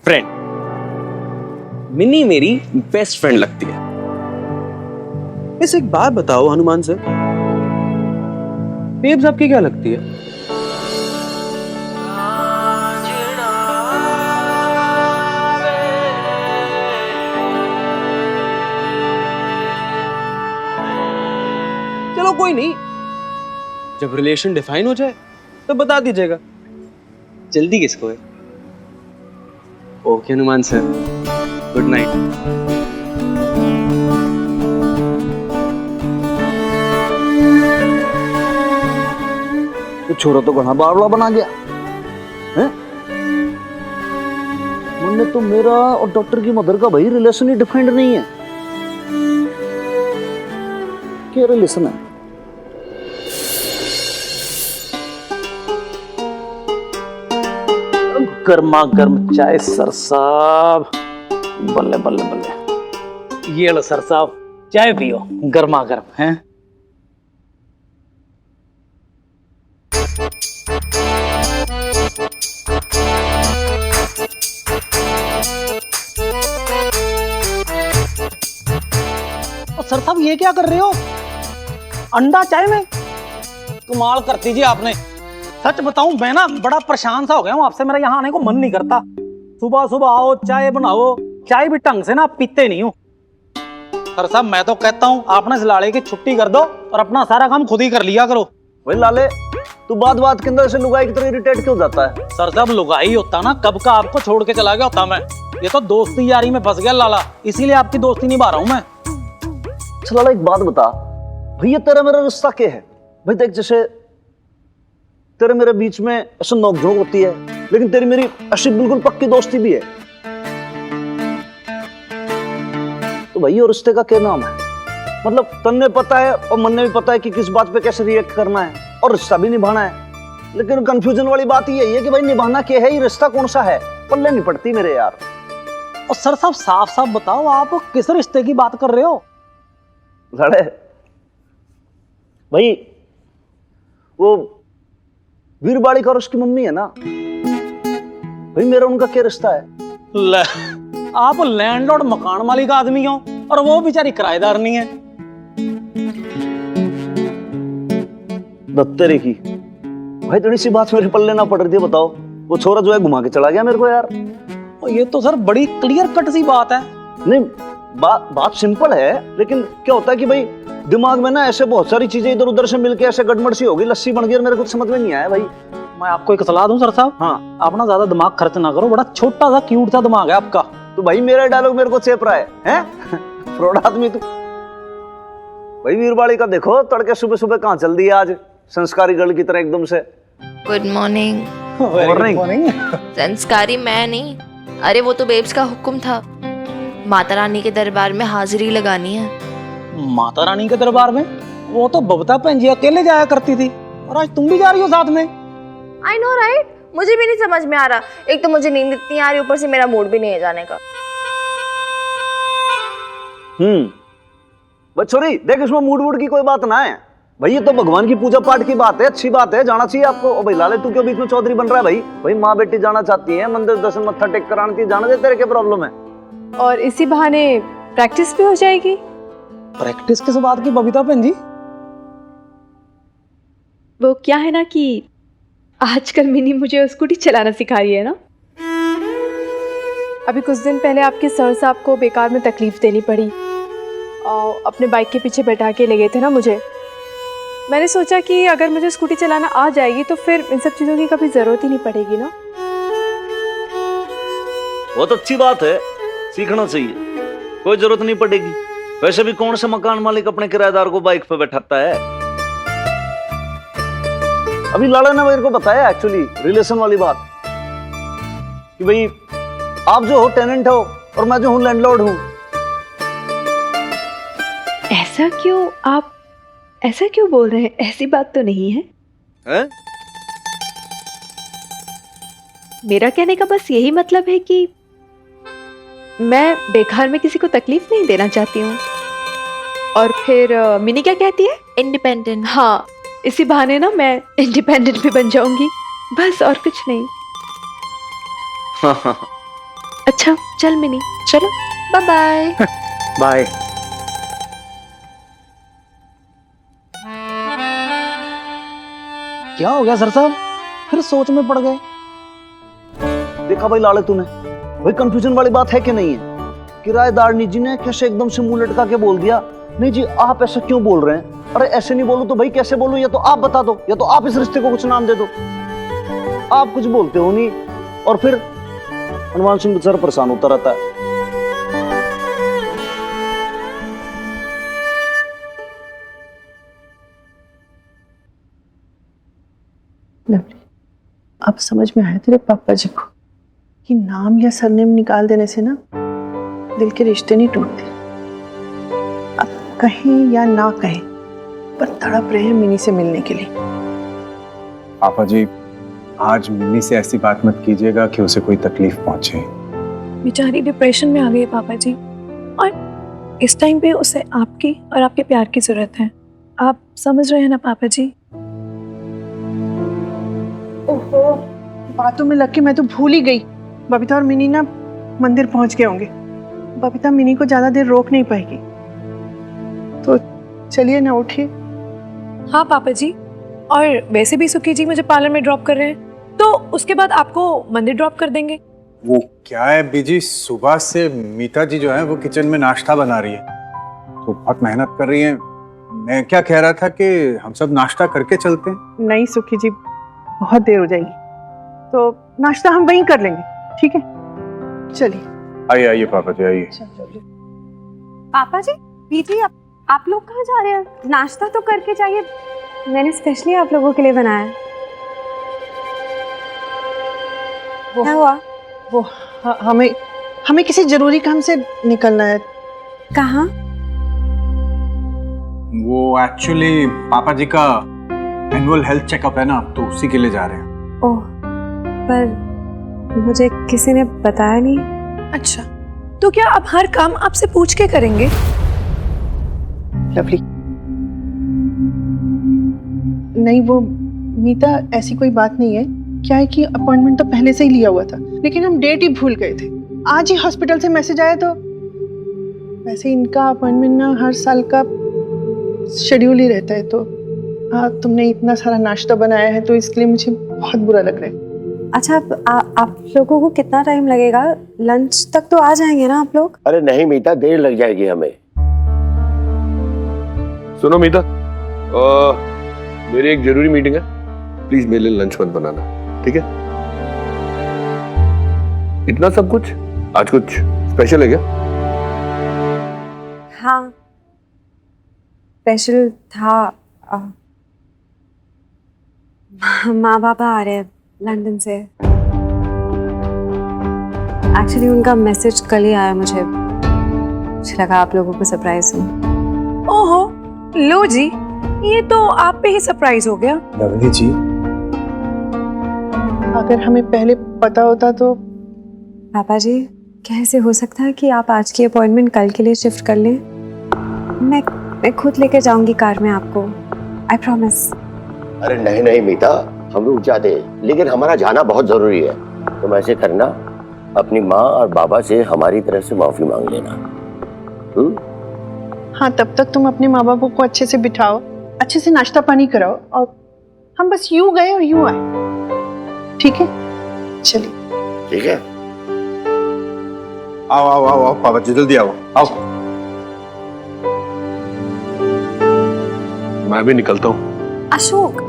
Friend. Mini मेरी best friend लगती है। इस एक बात बताओ हनुमान सर, बेब्स आपकी क्या लगती है? चलो कोई नहीं, जब रिलेशन डिफाइन हो जाए तो बता दीजिएगा। जल्दी किसको है? Okay Hanuman sir, good night. तो छोरा तो घना बावला बना गया है। मुन्ने तो मेरा और डॉक्टर की मदर का भाई रिलेशन ही डिफाइंड नहीं है। क्या रिलेशन है? गर्मा गर्म चाय सर साहब, बल्ले बल्ले बल्ले। ये लो सर साहब, चाय पियो, गर्मा गर्म है। सर साहब ये क्या कर रहे हो? अंडा चाय में? कमाल कर दीजिए आपने। सच बताऊं मैं ना बड़ा परेशान सा हो गया हूँ आपसे, मेरा यहाँ आने को मन नहीं करता। सुबह सुबह आओ चाय बनाओ, चाय भी ढंग से ना पीते नहीं हूँ। सर साहब मैं तो कहता हूँ आप ना इस लाले की छुट्टी कर दो और अपना सारा काम खुद ही कर लिया करो। भाई लाले, तू बात बात के अंदर से लुगाई की तरह इरिटेट क्यों जाता है? सर साहब लुगाई होता ना कब का आपको छोड़ के चला गया होता मैं। ये तो दोस्ती यारी में फंस गया लाला, इसीलिए आपकी दोस्ती निभा रहा हूँ मैं। अच्छा लाला एक बात बता, भैया तेरा मेरा रिश्ता क्या है? भाई देख, जैसे तेरे मेरे बीच में ऐसा नोकझोंक होती है, लेकिन तेरी मेरी ऐसी बिल्कुल पक्की दोस्ती भी है। तो भाई और रिश्ते का क्या नाम है? मतलब तन्ने पता है और मन ने भी पता है कि किस बात पे कैसे रिएक्ट करना है और रिश्ता भी निभाना है। लेकिन कंफ्यूजन वाली बात यही है कि भाई निभाना क्या है, ये रिश्ता कौन सा है, पल्ले नहीं पड़ती मेरे यार। और सर साहब साफ साफ बताओ आप किस रिश्ते की बात कर रहे हो? लड़े भाई, वो वीरबाड़ी का और उसकी मम्मी है ना, भाई मेरा उनका क्या रिश्ता है? ले, आप लैंडलॉर्ड मकान मालिक आदमी हो और वो बेचारी किराएदार नहीं है। दत्तेरे की भाई थोड़ी सी बात मेरे पल्ले ना पड़ रही थी। बताओ, वो छोरा जो है घुमा के चला गया मेरे को यार। और ये तो सर बड़ी क्लियर कट सी बात है। नहीं, बात सिंपल है, लेकिन क्या होता है कि भाई दिमाग में ना ऐसे बहुत सारी चीजें इधर उधर से मिलके ऐसे गड़बड़ सी होगी, लस्सी बन गई और मेरे को समझ में नहीं आया भाई। मैं आपको एक सलाह दूं सर साहब? हाँ। आप ना ज्यादा दिमाग खर्च ना करो, बड़ा छोटा सा क्यूट सा दिमाग है आपका। तो भाई मेरा डायलॉग मेरे को चेप रहा है? फ्रॉड आदमी तू। भाई वीरबाड़ी का देखो, तड़के सुबह सुबह कहाँ चल दिया आज, संस्कारी गर्ल की तरह एकदम से। Good morning. मॉर्निंग। संस्कारी मैं नहीं, अरे वो तो बेब्स का हुक्म था, माता रानी के दरबार में हाजिरी लगानी है। माता रानी के दरबार में? वो तो बबता बहन जी अकेले जाया करती थी, और आज तुम भी जा रही हो साथ में। आई नो राइट, मुझे भी नहीं समझ में आ रहा। एक तो मुझे नींद इतनी आ रही, ऊपर से मेरा मूड भी नहीं है जाने का। बस छोरी देख, इसमें मूड वूड की कोई बात ना है भाई, ये तो भगवान की पूजा पाठ की बात है, अच्छी बात है, जाना चाहिए आपको। ओ भाई लाले, तू क्यों बीच में चौधरी बन रहा है भाई? भाई माँ बेटी जाना चाहती है मंदिर, दर्शन मत्था टेक करानी थी, जाना दे, तेरे क्या प्रॉब्लम है? और इसी बहाने प्रैक्टिस भी हो जाएगी। प्रैक्टिस किस बात की बबीता बहन जी? वो क्या है ना कि आजकल मिनी मुझे स्कूटी चलाना सिखा रही है ना। अभी कुछ दिन पहले आपके सर साहब को बेकार में तकलीफ देनी पड़ी और अपने बाइक के पीछे बैठा के ले गए थे ना मुझे। मैंने सोचा कि अगर मुझे स्कूटी चलाना आ जाएगी तो फिर इन सब चीज़ों की कभी ज़रूरत ही नहीं पड़ेगी ना। बहुत अच्छी बात है, सीखना चाहिए, कोई जरूरत नहीं पड़ेगी। वैसे भी कौन सा मकान मालिक अपने किराएदार को बाइक पे बैठाता है? अभी लाला ने मेरे को बताया एक्चुअली रिलेशन वाली बात कि भाई आप जो हो टेनेंट हो और मैं जो हूं लैंडलॉर्ड हूं। ऐसा क्यों, आप ऐसा क्यों बोल रहे हैं? ऐसी बात तो नहीं है। मेरा कहने का बस यही मतलब है कि मैं बेकार में किसी को तकलीफ नहीं देना चाहती हूँ। और फिर मिनी क्या कहती है? इंडिपेंडेंट। हाँ, इसी बहाने ना मैं इंडिपेंडेंट भी बन जाऊंगी, बस और कुछ नहीं। अच्छा चल मिनी, चलो बाय बाय। बाय। क्या हो गया सर साहब, फिर सोच में पड़ गए? देखा भाई लाले तूने, भाई कंफ्यूजन वाली बात है कि नहीं है? किराएदारनी जी ने कैसे एकदम से मुंह लटका के बोल दिया, नहीं जी आप ऐसा क्यों बोल रहे हैं? अरे ऐसे नहीं बोलूं तो भाई कैसे बोलूं? या तो आप बता दो, या तो आप इस रिश्ते को कुछ नाम दे दो। आप कुछ बोलते हो नहीं, और फिर हनुमान सिंह बेचारा परेशान होता रहता है। लवली, अब समझ में आया तेरे पापा जी को कि नाम या सरनेम निकाल देने से ना दिल के रिश्ते नहीं टूटते। अब कहें या ना कहें पर तड़प रहे हैं मिनी से मिलने के लिए। पापा जी, आज मिमी से ऐसी बात मत कीजिएगा कि उसे कोई तकलीफ पहुंचे। बेचारी डिप्रेशन में आ गई है पापा जी, और इस टाइम पे उसे आपकी और आपके प्यार की जरूरत है। आप समझ रहे हैं ना पापा जी? ओहो, बातों में लग के मैं तो भूल ही गई। बबीता और मिनी ना मंदिर पहुंच गए होंगे। बबीता मिनी को ज्यादा देर रोक नहीं पाएगी, तो चलिए ना उठिए। हाँ पापा जी, और वैसे भी सुखी जी मुझे पार्लर में ड्रॉप कर रहे हैं, तो उसके बाद आपको मंदिर ड्रॉप कर देंगे। वो क्या है बीजी, सुबह से मीता जी जो है वो किचन में नाश्ता बना रही है, तो बहुत मेहनत कर रही है। मैं क्या कह रहा था कि हम सब नाश्ता करके चलते हैं। नहीं सुखी जी, बहुत देर हो जाएगी, तो नाश्ता हम वहीं कर लेंगे, ठीक है? चलिए। आइए आइए पापा जी, आइए। पापा जी, बीजी आप लोग कहाँ जा रहे हैं? नाश्ता तो करके जाइए, मैंने स्पेशली आप लोगों के लिए बनाया है। क्या हुआ? वो हमें किसी जरूरी काम से निकलना है। कहाँ? वो एक्चुअली पापा जी का एनुअल हेल्थ चेकअप है ना, तो उसी के लिए जा रहे हैं। ओह, पर मुझे किसी ने बताया नहीं। अच्छा, तो क्या अब हर काम आपसे पूछ के करेंगे? लवली, नहीं वो मीता, ऐसी कोई बात नहीं है। क्या है कि अपॉइंटमेंट तो पहले से ही लिया हुआ था, लेकिन हम डेट ही भूल गए थे। आज ही हॉस्पिटल से मैसेज आया, तो वैसे इनका अपॉइंटमेंट ना हर साल का शेड्यूल ही रहता है। तो हाँ, तुमने इतना सारा नाश्ता बनाया है तो इसके लिए मुझे बहुत बुरा लग रहा है। अच्छा, आप लोगों को कितना टाइम लगेगा? लंच तक तो आ जाएंगे ना आप लोग? अरे नहीं मीता, देर लग जाएगी हमें। सुनो मीता, मेरी एक जरूरी मीटिंग है, प्लीज मेरे लिए लंच मत बनाना, ठीक है? इतना सब कुछ? आज कुछ स्पेशल है क्या? हाँ, स्पेशल था। माँ बाबा आ रहे हैं लंदन से। एक्चुअली उनका मैसेज कल ही आया, मुझे लगा आप लोगों को सरप्राइज दूं। ओहो, लो जी, ये तो आप पे ही सरप्राइज हो गया। लवली जी, अगर हमें पहले पता होता तो। पापा जी, कैसे हो सकता है कि आप आज की अपॉइंटमेंट कल के लिए शिफ्ट कर लें? मैं खुद लेकर जाऊंगी कार में आपको, आई प्रॉमिस। अरे नहीं नहीं मीता, हम रुक जाते, लेकिन हमारा जाना बहुत जरूरी है। तुम ऐसे करना, अपनी माँ और बाबा से हमारी तरफ से माफी मांग लेना। हाँ, तब तक तुम अपने माँ बापों को अच्छे से बिठाओ, अच्छे से नाश्ता पानी कराओ, और हम बस यूं गए और यूं आए, ठीक है? चलिए। ठीक है। आओ आओ आओ आओ पापा जी, जल्दी आओ आओ। मैं भी निकलता हूँ। अशोक,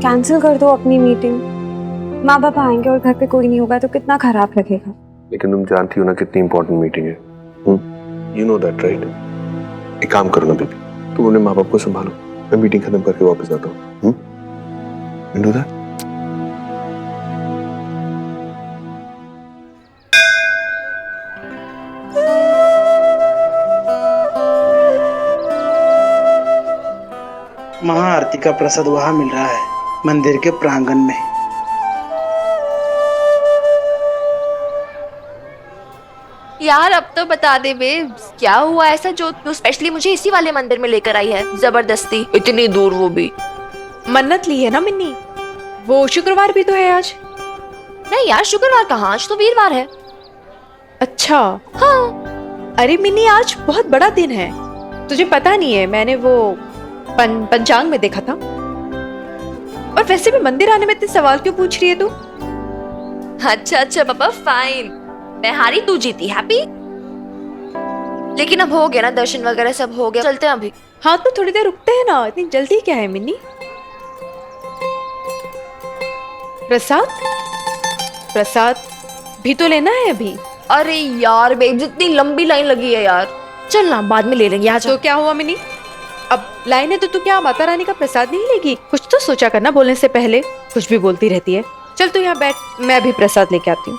कैंसिल कर दो अपनी मीटिंग। माँ बाप आएंगे और घर पे कोई नहीं होगा तो कितना खराब लगेगा। लेकिन तुम जानती हो ना कितनी इंपॉर्टेंट मीटिंग है। You know that right? एक काम करो ना बेबी, तुम अपने माँ बाप को संभालो, मैं मीटिंग खत्म करके वापस आता हूँ। You know that? महाआरती का प्रसाद वहां मिल रहा है, मंदिर के प्रांगण में। यार अब तो बता दे बेब्स, क्या हुआ ऐसा जो तू स्पेशली मुझे इसी वाले मंदिर में लेकर आई है जबरदस्ती, इतनी दूर, वो भी मन्नत ली है ना मिन्नी, वो शुक्रवार भी तो है आज। नहीं यार, शुक्रवार कहाँ, आज तो वीरवार है। अच्छा, हाँ। अरे मिनी आज बहुत बड़ा दिन है, तुझे पता नहीं है? मैंने वो पंचांग में देखा था। और वैसे भी मंदिर आने में इतने सवाल क्यों पूछ रही है तू? अच्छा अच्छा पापा, फाइन। मैं हारी, तू जीती। हैप्पी? लेकिन अब हो गया ना, दर्शन वगैरह सब हो गया, चलते हैं अभी। हाँ तो थोड़ी देर रुकते हैं ना, इतनी जल्दी क्या है मिनी? प्रसाद प्रसाद भी तो लेना है अभी। अरे यार बेब, जितनी लंबी लाइन लगी है यार, चल ना बाद में ले लेंगे। आ तो क्या हुआ मिनी? अब लाइन है तो तू क्या माता रानी का प्रसाद नहीं लेगी? कुछ तो सोचा करना बोलने से पहले, कुछ भी बोलती रहती है। चल तू यहाँ बैठ, मैं अभी प्रसाद लेके आती हूँ।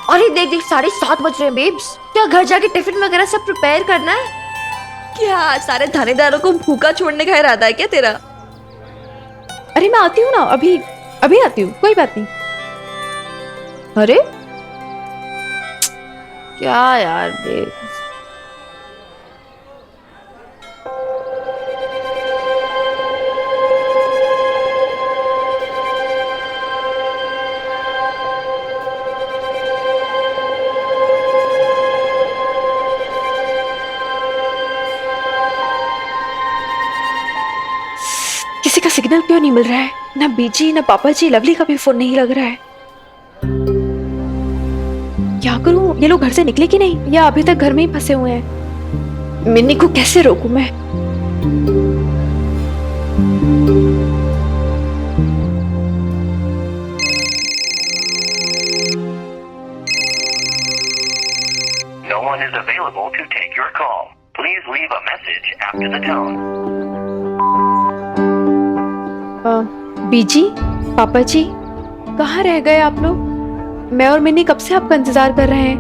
अरे देख देख, 7:30 बज रहे हैं बेब्स। क्या घर जाके टिफिन वगैरह सब प्रिपेयर करना है क्या? सारे थानेदारों को भूखा छोड़ने का इरादा है क्या तेरा? अरे मैं आती हूँ ना, अभी अभी आती हूँ, कोई बात नहीं। अरे क्या यार बेब। किसी का सिग्नल क्यों नहीं मिल रहा है? ना बीजी, ना पापा जी, लवली का भी फोन नहीं लग रहा है। क्या करूं? ये लोग घर से निकले कि नहीं, या अभी तक घर में ही फंसे हुए हैं? मिन्नी को कैसे रोकूं मैं? No one is available to take your call. Please leave a message after the tone. बीजी, पापा जी, कहाँ रह गए आप लोग? मैं और मिन्नी कब से आपका इंतजार कर रहे हैं।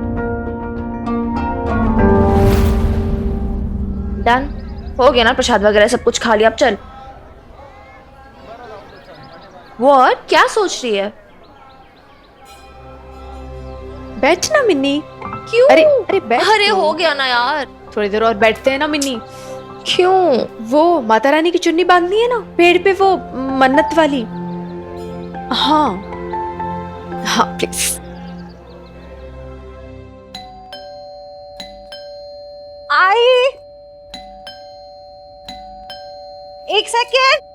डन हो गया ना, प्रसाद वगैरह सब कुछ खा लिया, अब चल। व्हाट? क्या सोच रही है? बैठ ना मिन्नी। क्यों? अरे अरे बैठ। अरे हो गया ना यार। थोड़ी देर और बैठते हैं ना मिन्नी। क्यों? वो माता रानी की चुन्नी बांधनी है ना पेड़ पे, वो मन्नत वाली। हाँ हाँ प्लीज। आई, एक सेकेंड।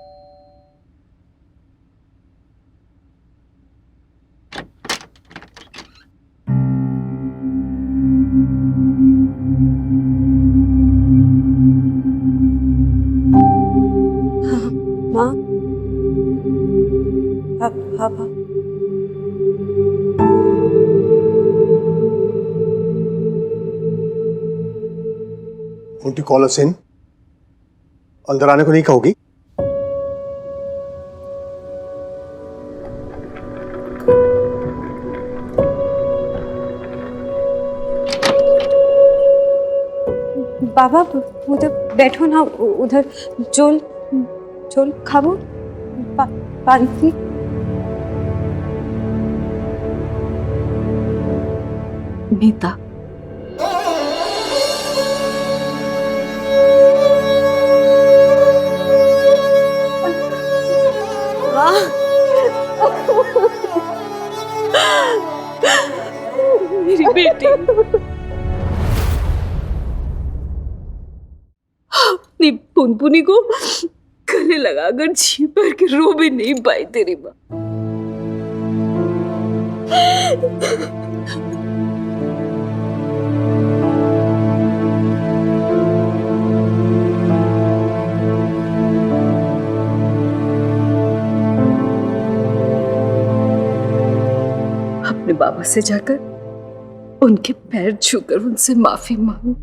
माँ, पापा, Won't you call us in? अंदर आने को नहीं कहोगी? बाबा उधर बैठो ना, उधर जोल जोल खाबो पानी। मीता, मेरी बेटी अपनी पुनपुनी को गले लगाकर जी भर के रो भी नहीं पाई तेरी माँ। अपने बाबा से जाकर उनके पैर छूकर उनसे माफी मांगो।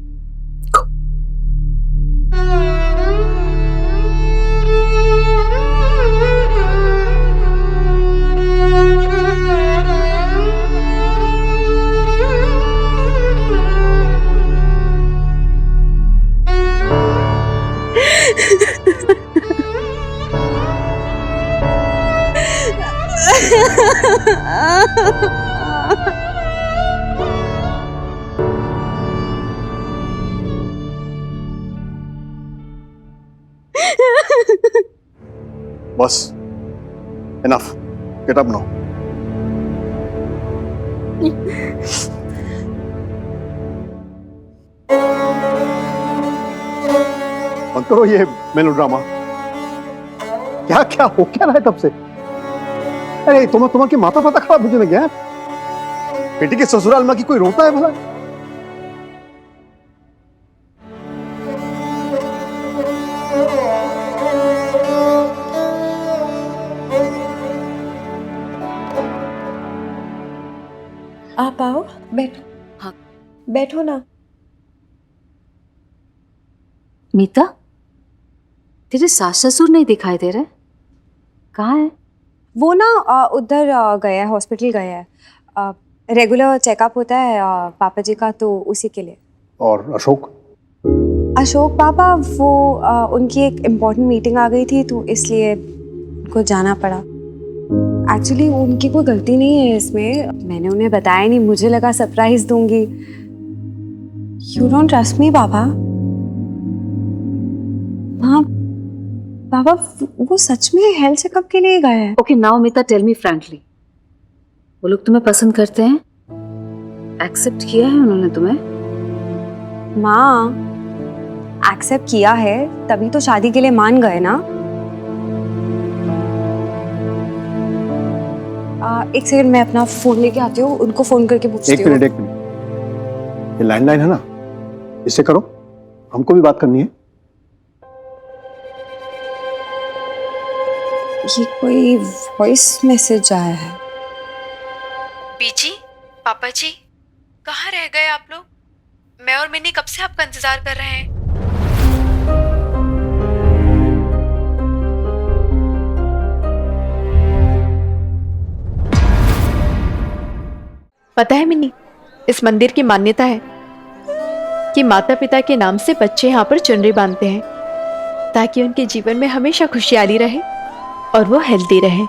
बस, enough. Get up now. करो ये मेलोड्रामा। क्या क्या हो क्या रहा है तब से? अरे तुम्हारे माथा पता खराब हो गया। बेटी के ससुराल में की कोई रोता है भला? आप आओ, बैठो। हाँ, बैठो ना। मीता, तेरे सास ससुर नहीं दिखाई दे रहे? कहाँ है? वो ना उधर गया है, हॉस्पिटल गया है। रेगुलर चेकअप होता है पापा जी का, तो उसी के लिए। और अशोक? अशोक पापा वो उनकी एक इम्पोर्टेंट मीटिंग आ गई थी, तो इसलिए उनको जाना पड़ा। एक्चुअली उनकी कोई गलती नहीं है इसमें, मैंने उन्हें बताया नहीं, मुझे लगा सरप्राइज दूंगी। यू डोंट ट्रस्ट मी पापा? हाँ पापा, वो सच में हेल्थ चेकअप के लिए गए हैं। ओके नाउ मीता, टेल मी फ्रैंकली, वो लोग तुम्हें पसंद करते हैं? एक्सेप्ट किया है उन्होंने तुम्हें? माँ, एक्सेप्ट किया है तभी तो शादी के लिए मान गए ना। एक सेकंड, मैं अपना फोन लेके आती हूँ, उनको फोन करके पूछती हूँ। एक मिनट, ये लैंडलाइन है ना, इससे करो, हमको भी बात करनी है। ये कोई वॉइस मैसेज आया है। बीजी, पापा जी, कहाँ रह गए आप लोग? मैं और मिनी कब से आपका इंतजार कर रहे हैं। पता है मिनी, इस मंदिर की मान्यता है कि माता पिता के नाम से बच्चे यहाँ पर चुनरी बांधते हैं ताकि उनके जीवन में हमेशा खुशहाली रहे और वो हेल्दी रहे।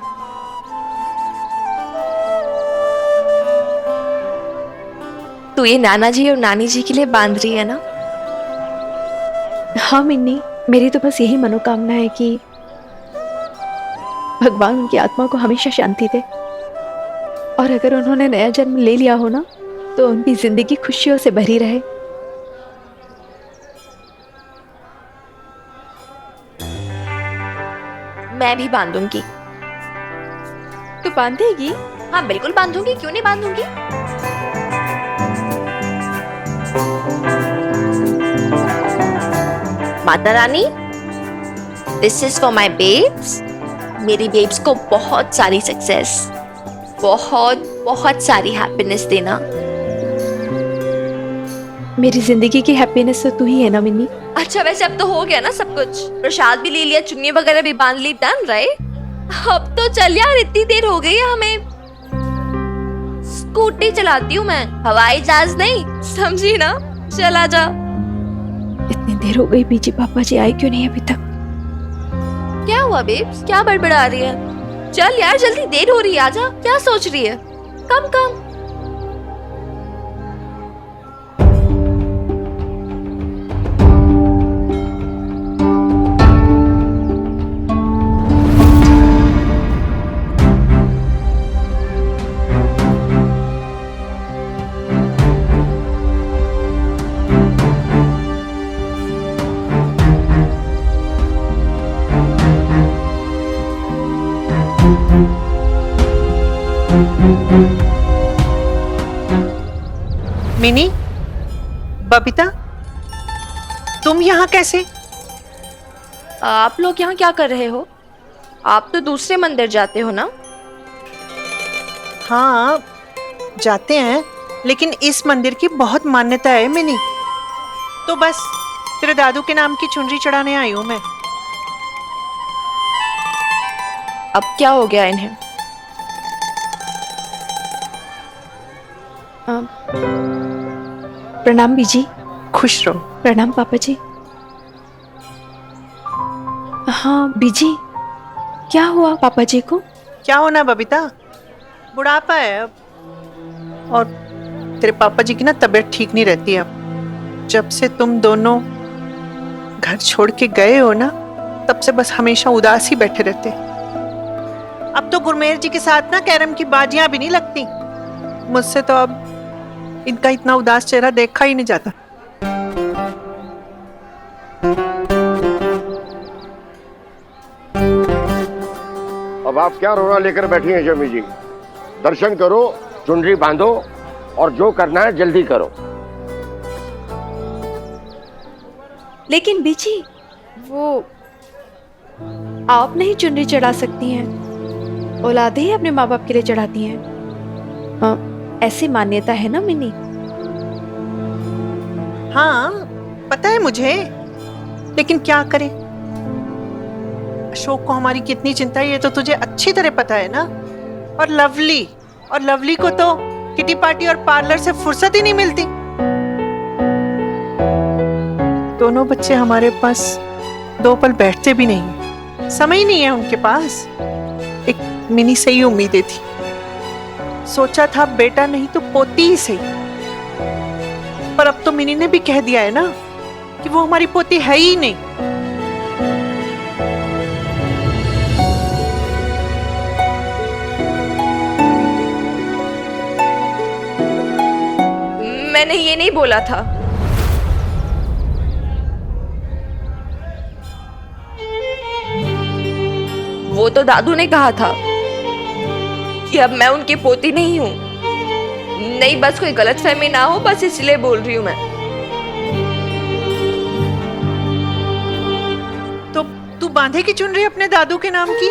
तू ये नाना जी और नानी जी के लिए बांध रही है ना? हाँ मिन्नी, मेरी तो बस यही मनोकामना है कि भगवान उनकी आत्मा को हमेशा शांति दे, और अगर उन्होंने नया जन्म ले लिया हो ना, तो उनकी जिंदगी खुशियों से भरी रहे। मैं भी बांधूंगी। तू बांधेगी? हाँ बिल्कुल बांधूंगी, क्यों नहीं बांधूंगी। Mata Rani, this is for my babes. मेरी बेब्स को बहुत सारी सक्सेस, बहुत बहुत सारी हैप्पीनेस देना। मेरी जिंदगी की हैप्पीनेस तो तू ही है ना मिन्नी। अच्छा वैसे अब तो हो गया ना सब कुछ, प्रसाद भी ले लिया, चुन्नी वगैरह भी बांध ली, डन राइट? अब तो चल यार, इतनी देर हो गई है हमें। स्कूटी चलाती हूँ मैं, हवाई जहाज नहीं, समझी ना? चला जा। इतनी देर हो गई, बीजी पापा जी आए क्यों नहीं अभी तक? क्या हुआ बेब्स, क्या बड़बड़ा रही है? चल यार जल्दी, देर हो रही है, आजा। क्या सोच रही है? कम कम। मिनी, बबीता, तुम यहाँ कैसे? आप लोग यहाँ क्या कर रहे हो? आप तो दूसरे मंदिर जाते हो ना? हाँ जाते हैं, लेकिन इस मंदिर की बहुत मान्यता है मिनी, तो बस तेरे दादू के नाम की चुनरी चढ़ाने आई हूँ मैं। अब क्या हो गया इन्हें? प्रणाम बीजी। खुश रहो। प्रणाम पापा जी। हाँ बीजी, क्या हुआ पापा जी को? क्या होना बबीता, बुढ़ापा है अब, और तेरे पापा जी की ना तबीयत ठीक नहीं रहती अब। जब से तुम दोनों घर छोड़ के गए हो ना, तब से बस हमेशा उदास ही बैठे रहते। अब तो गुरमेर जी के साथ ना कैरम की बाजियां भी नहीं लगती। मुझसे तो अब इनका इतना उदास चेहरा देखा ही नहीं जाता। अब आप क्या रोना लेकर बैठी हैं जमी जी? दर्शन करो, चुनरी बांधो और जो करना है जल्दी करो। लेकिन बीजी, वो आप नहीं चुनरी चढ़ा सकती हैं, औलादें ही अपने माँ बाप के लिए चढ़ाती हैं। ऐसी मान्यता है ना मिनी। हाँ पता है मुझे, लेकिन क्या करें, अशोक को हमारी कितनी चिंता है ये तो तुझे अच्छी तरह पता है ना। और लवली को तो किटी पार्टी और पार्लर से फुर्सत ही नहीं मिलती। दोनों बच्चे हमारे पास 2 पल बैठते भी नहीं, समय ही नहीं है उनके पास। एक मिनी से ही उम्मीदें थी, सोचा था बेटा नहीं तो पोती ही सही, पर अब तो मिनी ने भी कह दिया है ना कि वो हमारी पोती है ही नहीं। मैंने ये नहीं बोला था। वो तो दादू ने कहा था कि अब मैं उनकी पोती नहीं हूं। नहीं, बस कोई गलतफहमी ना हो, बस इसलिए बोल रही हूं मैं। तो तू बांधेगी चुनरी अपने दादू के नाम की?